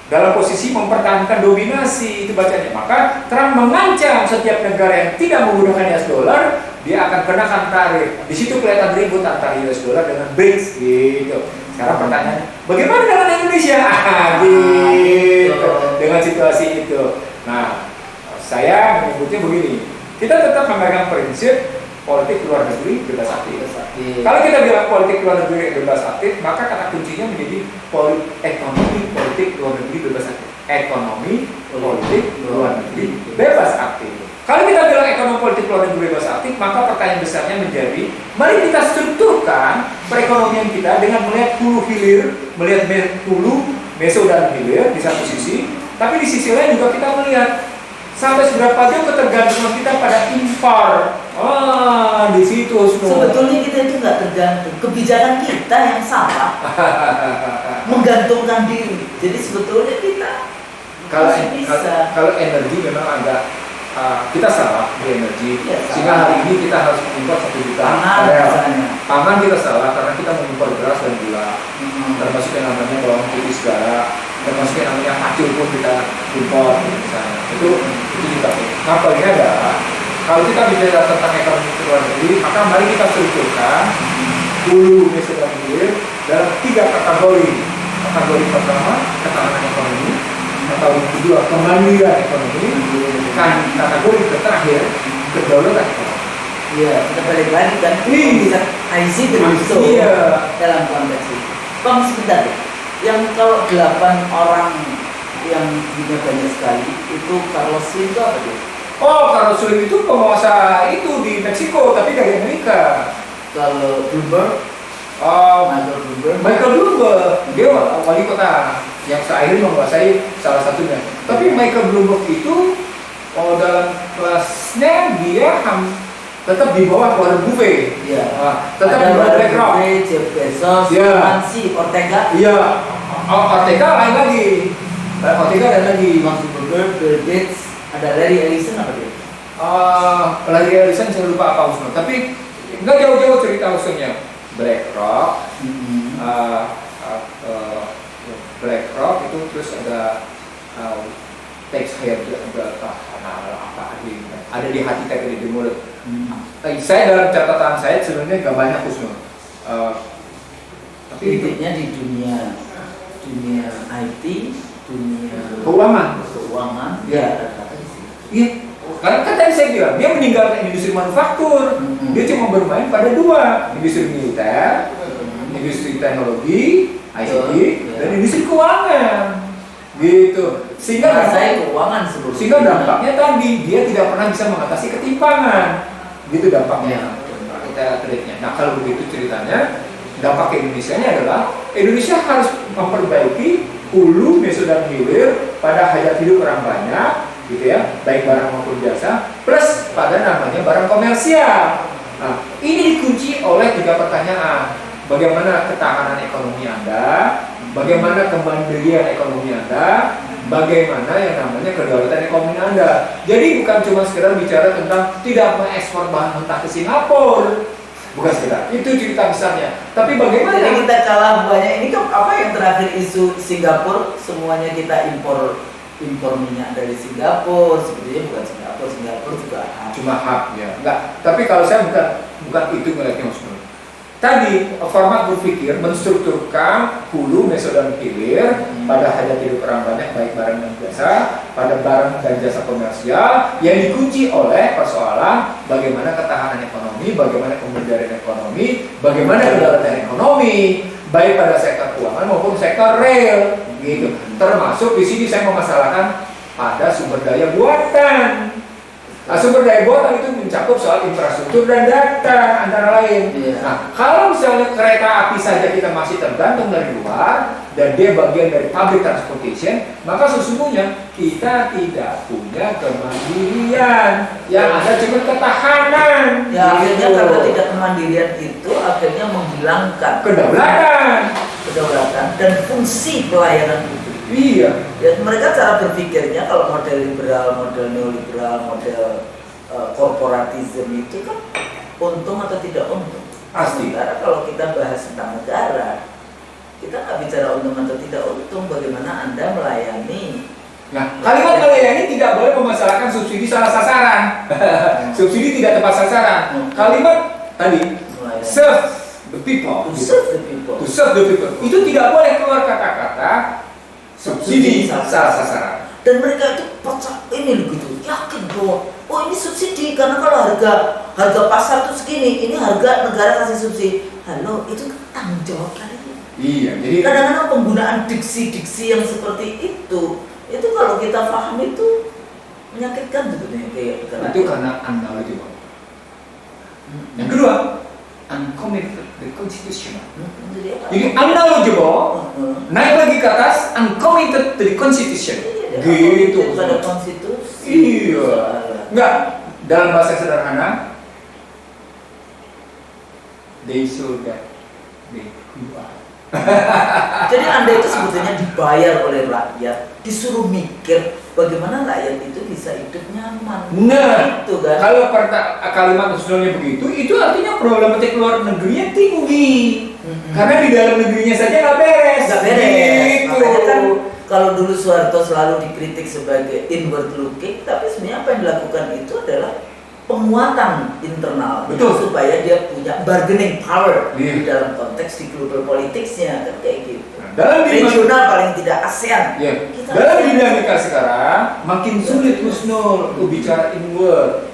Speaker 3: dalam posisi mempertahankan dominasi, itu bacanya. Maka Trump mengancam setiap negara yang tidak menggunakan US dollar, dia akan kenakan tarif. Di situ kelihatan ribut antara US dollar dengan BRICS gitu. Sekarang pertanyaannya, bagaimana dengan Indonesia? Gitu. Dengan situasi itu. Nah, saya menyebutnya begini. Kita tetap memegang prinsip politik luar negeri bebas aktif. Kalau kita bilang politik luar negeri bebas aktif, maka kata kuncinya menjadi ekonomi politik luar negeri bebas aktif. Ekonomi politik luar negeri bebas aktif. Kalau kita bilang ekonomi politik luar negeri bebas aktif, maka pertanyaan besarnya menjadi, mari kita strukturkan perekonomian kita dengan melihat hulu hilir, melihat hulu, meso dan hilir di satu sisi, tapi di sisi lain juga kita melihat sampai seberapa jauh ketergantungan kita pada impor. Di situ
Speaker 2: sebetulnya kita itu nggak tergantung, kebijakan kita yang salah menggantungkan diri. Jadi sebetulnya kita
Speaker 3: kalau energi memang agak kita salah di energi, sehingga hari ini kita harus mengimpor 1 juta pangan kita salah karena kita mengimpor beras dan gula, termasuk yang namanya bawang putih segala, termasuk yang namanya pacul pun kita impor misalnya. Itu juga. Nah, poinnya adalah kalau kita bicara tentang ekonomi luar negeri, maka mari kita strukturkan hulu, meso dan hilir dalam 3 kategori. Kategori pertama, ketahanan ekonomi. Kategori kedua, kemandirian ekonomi. Dan kategori terakhir, kedaulatan ekonomi.
Speaker 2: Iya, kita balik lagi kan. Bisa IC termasuk dalam konteks itu. Bang, sebentar. Yang kalau 8 orang yang punya banyak sekali itu Carlos Slim itu apa dia?
Speaker 3: Oh, Carlos Slim itu penguasa itu di Meksiko, tapi dari Amerika.
Speaker 2: Kalau Bloomberg,
Speaker 3: Michael Bloomberg, dia wali kota yang seakhirnya menguasai salah satunya. Tapi Michael Bloomberg itu dalam kelasnya dia tetap di bawah Warren Buffett.
Speaker 2: Iya.
Speaker 3: Tetap di bawah BlackRock.
Speaker 2: Jeff Bezos, Nancy, Ortega.
Speaker 3: Iya. Ortega lain lagi. Ortega dan lagi
Speaker 2: Mark Zuckerberg, Bill Gates, ada Larry Ellison apa dia?
Speaker 3: Larry Ellison saya lupa apa usulnya. Tapi nggak jauh-jauh cerita usulnya. BlackRock, BlackRock itu terus ada tax hair apa ada di hati tapi di mulut. Saya dalam catatan saya sebenarnya nggak banyak Husnul.
Speaker 2: Tapi intinya di dunia IT, dunia keuangan,
Speaker 3: ya. Iya. Karena kan tadi saya bilang dia meninggalkan industri manufaktur, dia cuma bermain pada 2, industri militer, industri teknologi, ICT, dan industri keuangan. Gitu. Sehingga dampaknya tadi dia tidak pernah bisa mengatasi ketimpangan. Gitu dampaknya. Kita trade-nya. Nah, kalau begitu ceritanya, dampak Indonesia-nya adalah Indonesia harus memperbaiki hulu, meso dan hilir pada hajat hidup orang banyak, gitu ya, baik barang maupun jasa, plus pada namanya barang komersial. Nah, ini dikunci oleh 3 pertanyaan. Bagaimana ketahanan ekonomi Anda? Bagaimana kemandirian ekonomi Anda? bagaimana yang namanya kedaulatan ekonomi Anda. Jadi bukan cuma sekedar bicara tentang tidak mengekspor bahan mentah ke Singapura, bukan sekedar itu cerita besarnya. Tapi bagaimana?
Speaker 2: Jadi kita kalah banyak. Ini kan apa yang terakhir isu Singapura, semuanya kita impor minyak dari Singapura. Sebetulnya bukan Singapura juga
Speaker 3: cuma hub ya. Enggak. Tapi kalau saya bukan itu ngelihatnya Mas Nur. Tadi format berpikir menstrukturkan hulu, meso dan hilir pada hajat hidup orang banyak baik barang dan jasa, pada barang dan jasa komersial yang dikunci oleh persoalan bagaimana ketahanan ekonomi, bagaimana pemberdayaan ekonomi, bagaimana kedaulatan ekonomi baik pada sektor keuangan maupun sektor real gitu. Termasuk di sini saya memasalahkan pada sumber daya buatan. Nah, sumber daya buatan itu mencakup soal infrastruktur dan data antara lain. Nah, kalau misalnya kereta api saja kita masih tergantung dari luar dan dia bagian dari public transportation, maka sesungguhnya kita tidak punya kemandirian. Yang ada cuma ketahanan.
Speaker 2: Ya, akhirnya karena tidak kemandirian itu akhirnya menghilangkan kedaulatan dan fungsi pelayanan itu.
Speaker 3: Iya.
Speaker 2: Ya, mereka cara berpikirnya kalau model liberal, model neoliberal, model korporatisme itu kan untung atau tidak untung.
Speaker 3: Pasti.
Speaker 2: Sementara kalau kita bahas tentang negara, kita nggak bicara untung atau tidak untung. Bagaimana Anda melayani?
Speaker 3: Nah, kalimat melayani tidak boleh memasalahkan subsidi salah sasaran. Subsidi tidak tepat sasaran. Kalimat tadi serve the people.
Speaker 2: To serve the people.
Speaker 3: To serve the people. Itu tidak boleh keluar kata-kata subsidi salah sasaran.
Speaker 2: Dan mereka itu percaya ini begitu, yakin bahwa oh ini subsidi karena kalau harga pasar tuh segini, ini harga negara kasih subsidi. Halo, itu tanggung jawab kalian.
Speaker 3: Iya, jadi
Speaker 2: kadang-kadang penggunaan diksi-diksi yang seperti itu kalau kita paham itu menyakitkan sebetulnya kayak
Speaker 3: itu karena analogi. Yang kedua, uncommitted the constitution. Jadi unknowledgeable, naik lagi ke atas, uncommitted to the constitution. Gitu.
Speaker 2: Pada konstitusi.
Speaker 3: Iya. Enggak, dalam bahasa sederhana, they show that they who are.
Speaker 2: Jadi Anda itu sebetulnya dibayar oleh rakyat, disuruh mikir bagaimana rakyat itu bisa hidup nyaman.
Speaker 3: Nah,
Speaker 2: itu kan.
Speaker 3: Kalau kalimat usulnya begitu, itu artinya problematik luar negerinya tinggi. Karena di dalam negerinya saja nggak beres.
Speaker 2: Nggak beres.
Speaker 3: Gitu.
Speaker 2: Makanya kan kalau dulu Soeharto selalu dikritik sebagai inward looking, tapi sebenarnya apa yang dilakukan itu adalah penguatan internal.
Speaker 3: Betul.
Speaker 2: Supaya dia punya bargaining power di dalam konteks di global politicsnya kan kayak gitu.
Speaker 3: Dalam
Speaker 2: regional paling tidak ASEAN.
Speaker 3: Ya. Dalam dinamika sekarang makin sulit Husnul untuk bicara inward.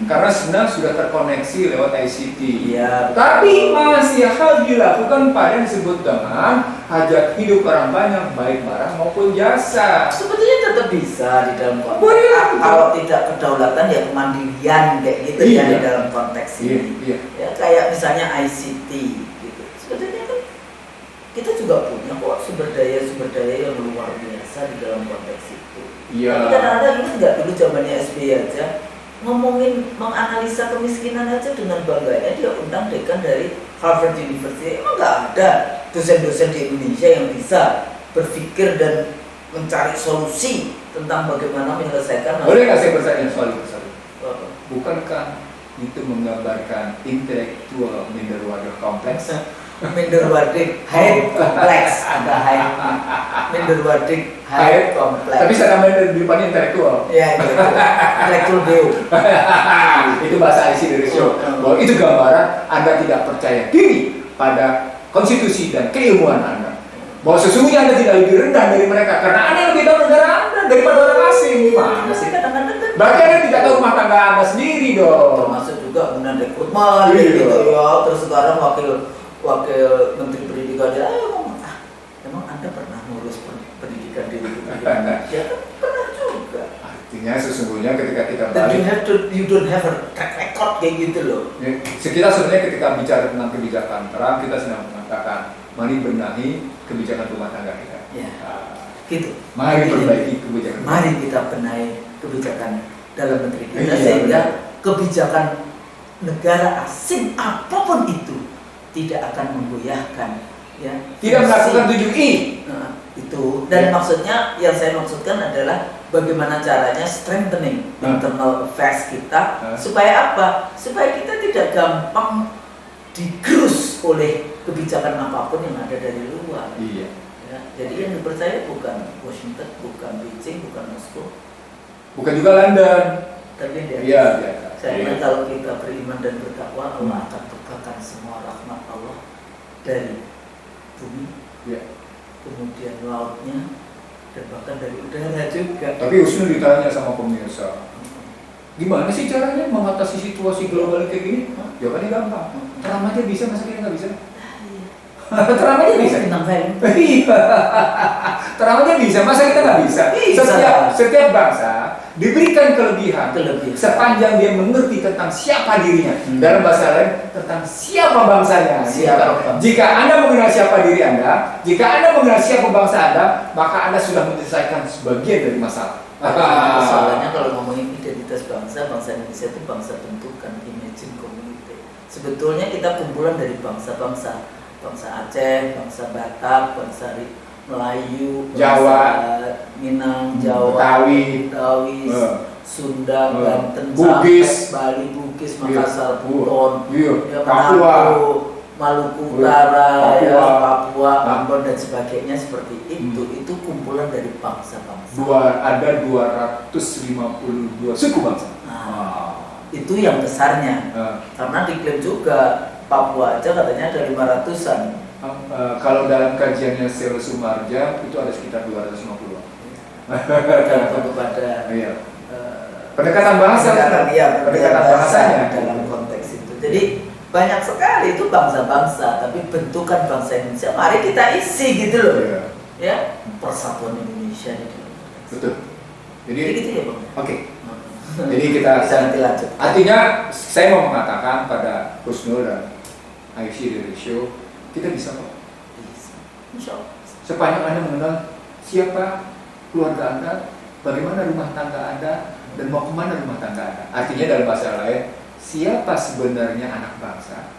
Speaker 3: Karena sebenarnya sudah terkoneksi lewat ICT.
Speaker 2: Ya,
Speaker 3: tapi masih hal dilakukan pada yang disebut dengan hajat hidup orang banyak, baik barang maupun jasa.
Speaker 2: Sebetulnya tetap bisa di dalam konteks. Kalau tidak kedaulatan ya kemandirian kayak gitu ya di dalam konteks ini. Ya kayak misalnya ICT gitu. Sebetulnya kan kita juga punya kok sumber daya yang luar biasa di dalam konteks itu.
Speaker 3: Iya.
Speaker 2: Kadang-kadang ini nggak dulu zamannya SBY aja. Ngomongin menganalisa kemiskinan aja dengan bangganya dia undang dekan dari Harvard University. Emang nggak ada dosen-dosen di Indonesia yang bisa berpikir dan mencari solusi tentang bagaimana menyelesaikan.
Speaker 3: Boleh nggak saya bertanya soal itu?
Speaker 2: Bukankah
Speaker 3: itu menggambarkan intelektual Minderwader kompleks?
Speaker 2: Minderwadig Hayat kompleks, ada Hayat Minderwadig Hayat kompleks.
Speaker 3: Tapi saya tambahin di depannya intelektual.
Speaker 2: Ya, intelektual beo.
Speaker 3: Itu bahasa IC dari show. Bahwa itu gambaran Anda tidak percaya diri pada konstitusi dan keilmuan Anda. Bahwa sesungguhnya Anda tidak lebih rendah dari mereka karena Anda lebih tahu negara Anda daripada orang asing. Gimana sih? Berarti Anda tidak tahu rumah tangga Anda sendiri dong.
Speaker 2: Termasuk juga benar rekrutmen gitu ya. Terus sekarang wakil menteri pendidikan dia, emang Anda pernah ngurus pendidikan di Indonesia? Ya pernah juga.
Speaker 3: Artinya sesungguhnya ketika kita
Speaker 2: balik, you don't have a track record kayak gitu loh.
Speaker 3: Ya, kita sebenarnya ketika bicara tentang kebijakan Trump, kita sedang mengatakan mari benahi kebijakan rumah tangga kita.
Speaker 2: Ya, gitu.
Speaker 3: Mari perbaiki kebijakan.
Speaker 2: Mari kita benahi kebijakan dalam negeri kita sehingga kebijakan negara asing apapun itu tidak akan menggoyahkan ya.
Speaker 3: Tidak melakukan 7I.
Speaker 2: Nah, itu. Dan
Speaker 3: Ya.
Speaker 2: maksudnya yang saya maksudkan adalah bagaimana caranya strengthening internal affairs kita supaya apa? Supaya kita tidak gampang digerus oleh kebijakan apapun yang ada dari luar.
Speaker 3: Iya.
Speaker 2: Ya, jadi yang dipercaya bukan Washington, bukan Beijing, bukan Moskow,
Speaker 3: Bukan juga London.
Speaker 2: tapi yang di atas.
Speaker 3: Iya, iya.
Speaker 2: Saya
Speaker 3: Iya.
Speaker 2: kira kalau kita beriman dan bertakwa, Allah akan bukakan semua rahmat Allah dari bumi,
Speaker 3: Iya.
Speaker 2: kemudian lautnya, dan bahkan dari udara juga.
Speaker 3: Tapi Husnul ditanya sama pemirsa, gimana sih caranya mengatasi situasi global kayak gini? Jawabannya gampang. Trump aja bisa, masa kita nggak bisa? Trump aja bisa.
Speaker 2: Bintang film.
Speaker 3: Iya. Trump aja bisa, masa kita nggak bisa?
Speaker 2: Bisa.
Speaker 3: Setiap bangsa diberikan kelebihan
Speaker 2: Kelebihan.
Speaker 3: sepanjang dia mengerti tentang siapa dirinya. Dalam bahasa lain, tentang siapa bangsanya.
Speaker 2: Siapa.
Speaker 3: Jika Anda mengenal siapa diri Anda, jika Anda mengenal siapa bangsa Anda, maka Anda sudah menyelesaikan sebagian dari masalah.
Speaker 2: Soalnya kalau ngomongin identitas bangsa, bangsa Indonesia itu bangsa bentukan, imagine community. Sebetulnya kita kumpulan dari bangsa-bangsa, bangsa Aceh, bangsa Batak, bangsa Melayu,
Speaker 3: Jawa,
Speaker 2: Minang, Jawa,
Speaker 3: Betawi,
Speaker 2: Sunda, Banten,
Speaker 3: Bugis,
Speaker 2: sampai Bali, Bugis,
Speaker 3: Iya.
Speaker 2: Makassar, Buton,
Speaker 3: Iya.
Speaker 2: ya,
Speaker 3: Papua,
Speaker 2: Manado, Maluku Utara,
Speaker 3: Papua.
Speaker 2: ya, Papua, Ambon dan sebagainya seperti itu. Itu kumpulan dari bangsa-bangsa.
Speaker 3: ada 252 suku bangsa.
Speaker 2: Nah, itu yang besarnya. Karena diklaim juga Papua aja katanya ada 500-an.
Speaker 3: Kalau dalam kajiannya Sel Sumarja itu ada sekitar 250.
Speaker 2: Tergantung kepada
Speaker 3: Iya. Pendekatan bahasa, pendekatan bahasanya
Speaker 2: dalam konteks itu. Jadi banyak sekali itu bangsa-bangsa, tapi bentukan bangsa Indonesia mari kita isi gitu loh.
Speaker 3: Iya.
Speaker 2: Ya, persatuan Indonesia di dalam konteks.
Speaker 3: Betul.
Speaker 2: Jadi gitu ya, Bang.
Speaker 3: Oke. Jadi kita
Speaker 2: Bisa nanti lanjut.
Speaker 3: artinya saya mau mengatakan pada Husnul dan IC dari show, kita bisa kok.
Speaker 2: Insya Allah.
Speaker 3: Sepanjang Anda mengenal siapa keluarga Anda, bagaimana rumah tangga Anda, dan mau kemana rumah tangga Anda. Artinya dalam bahasa lain, siapa sebenarnya anak bangsa,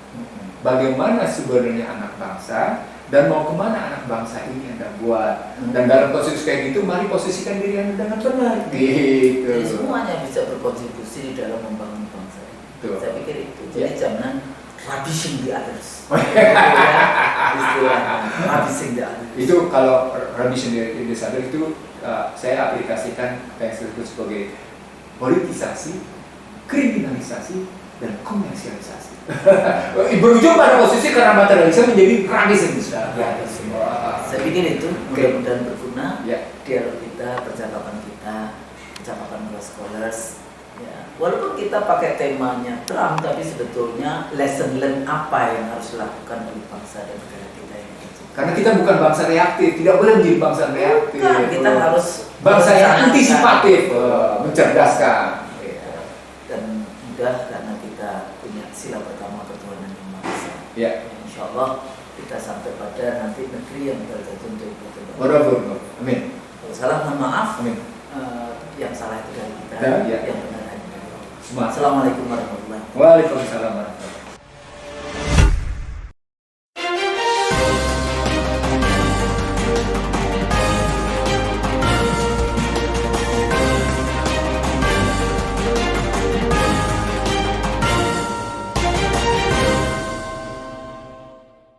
Speaker 3: bagaimana sebenarnya anak bangsa, dan mau kemana anak bangsa ini Anda buat. Dan dalam posisi kayak gitu, mari posisikan diri Anda dengan benar. Gitu.
Speaker 2: Jadi semuanya bisa berkontribusi di dalam membangun bangsa ini.
Speaker 3: Betul.
Speaker 2: Saya pikir itu. Jadi
Speaker 3: Ya.
Speaker 2: jangan rubbishing the others. Istilahnya rubbishing the others.
Speaker 3: Itu kalau rubbish in the sadar itu saya aplikasikan yang disebut sebagai politisasi, kriminalisasi, dan komersialisasi. Berujung pada posisi karena materialisme menjadi radikalisme sekarang.
Speaker 2: Ya, saya pikir itu mudah-mudahan berguna.
Speaker 3: Ya.
Speaker 2: Dialog kita, percakapan kita, percakapan para scholars. Ya, walaupun kita pakai temanya Trump, tapi sebetulnya lesson learn apa yang harus dilakukan oleh bangsa dan negara kita yang kecil.
Speaker 3: Karena kita bukan bangsa reaktif, tidak boleh menjadi bangsa reaktif.
Speaker 2: Bukan, kita harus
Speaker 3: bangsa yang
Speaker 2: merencanakan.
Speaker 3: antisipatif, mencerdaskan.
Speaker 2: Ya, dan mudah karena kita punya sila pertama ketuhanan yang Maha Esa.
Speaker 3: Ya.
Speaker 2: Insya Allah kita sampai pada nanti negeri yang terjatuh untuk betul.
Speaker 3: Waduh, amin.
Speaker 2: Kalau salah mohon maaf.
Speaker 3: Amin.
Speaker 2: Yang salah itu dari kita,
Speaker 3: Ya.
Speaker 2: yang benar hanya dari Allah.
Speaker 3: Semangat.
Speaker 2: Assalamualaikum warahmatullahi wabarakatuh.
Speaker 3: Waalaikumsalam warahmatullahi wabarakatuh.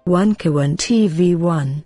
Speaker 1: One Kawan TV 1